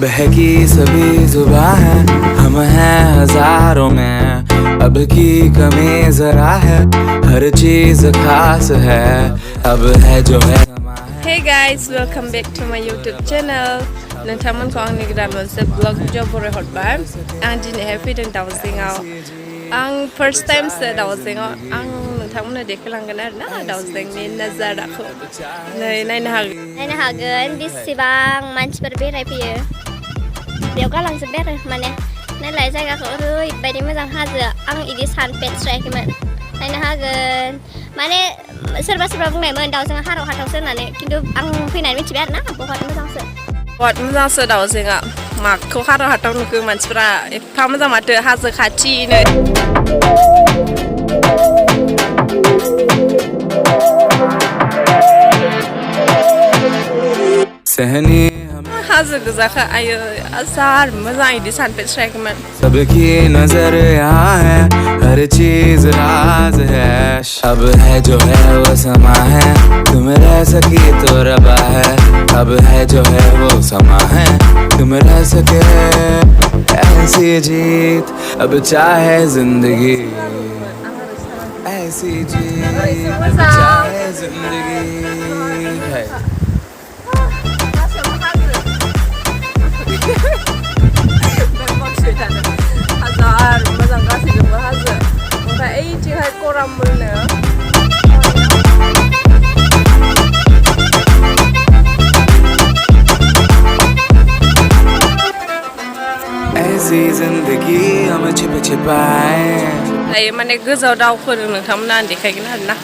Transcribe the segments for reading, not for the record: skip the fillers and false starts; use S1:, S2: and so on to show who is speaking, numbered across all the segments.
S1: बहकी सभी जुबां है, हम हैं हजारों में, अब की कमी जरा है, हर चीज खास है, अब है जो है।
S2: Hey guys, welcome back to my YouTube channel. नोंथांमोनखौ आंनि गोदान मोनसे ब्लग भिडिअ बरायहरबाय। आं दिनैहाय फैदों दाउजेंआव। आं फार्स्ट टाइमसो दाउजेंआव आं नोंथांमोननो देखायलांगोन आरोना दाउजेंनि नाजाराखौ। नै नायनो हागोन बेसेबां मानसिफोर बेरायफैयो। बेयाव गालांजोब्बाय आरो माने नायलाय जायगाखौ ओरैबायदि मोजां हाजो आं इदि सानफेरस्रायाखैमोन। नायनो हागोन माने सोरबा बुंनायमोन दाउजेंआ हाराव हाथावसो होननानै खिन्थु आं फैनानै मिथिबाय आरोना बहुत मोजांसो दाउजेंआ। माखौ हाराव हाथाव नुखो मानसिफ्रा एफा मोजां माथो हाजो खाथिनो।
S1: सहनी
S2: हाजो गोजाखा आयो आसार मोजां इदि सानफेरस्रायाखैमोन।
S1: सबकी नजर यहाँ है, हर चीज राज है, अब है जो है वो समा है, तुम रह सकी तो रबा है, अब है जो है वो समा है, तुम रह सके ऐसी जीत, अब चाहे जिंदगी ऐसी जीत, अब चाहे जिंदगी है। हाजार मोजां गासैजोंबो हाजो ओमफ्राय ओइथिंहाय करामलनो ऐसी जिंदगी हम छिपाए
S2: दायो माने गोजौआव दाउफोर नोंथांमोना आं देखायगोन आरोना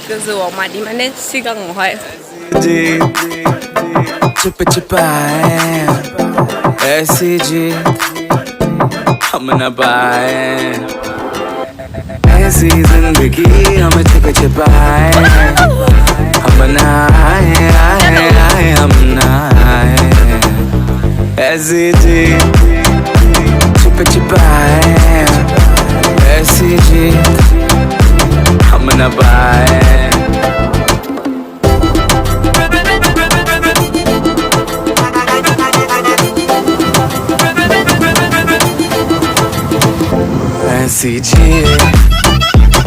S2: गोजौआव मादि माने सिगाङावहाय
S1: छिपाए ऐसी जीत हम न पाए, ऐसी जिंदगी हम छिपाए, हम न आए हम न आए, ऐसी जीत छिपाए, ऐसी जीत हम न पाए। ऐसी जीत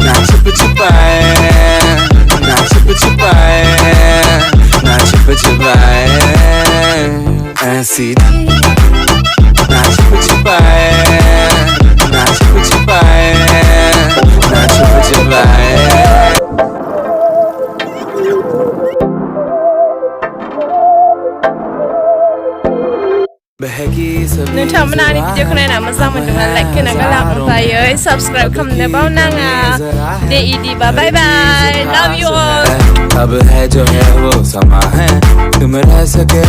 S1: ना छिपाए, ना छिपाए, ना छिपाए, ऐसी ना छिपाए, ना छिपाए, ना छिपाए।
S2: नोंथांमोना आंनि भिडिअखौ नायना मोजां मोनदोंबा लाइक होना गालां ओमफ्रायो साबस्क्राइब खालामनो बावनाङा दे इदिबा बाय बाय लाभ इउ ऑल।
S1: अब है जो है वो समा है, तुम रह सके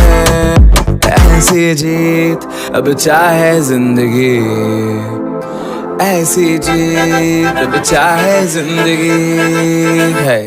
S1: ऐसी जीत, अब चाहे जिंदगी ऐसी जीत, अब चाहे जिंदगी है।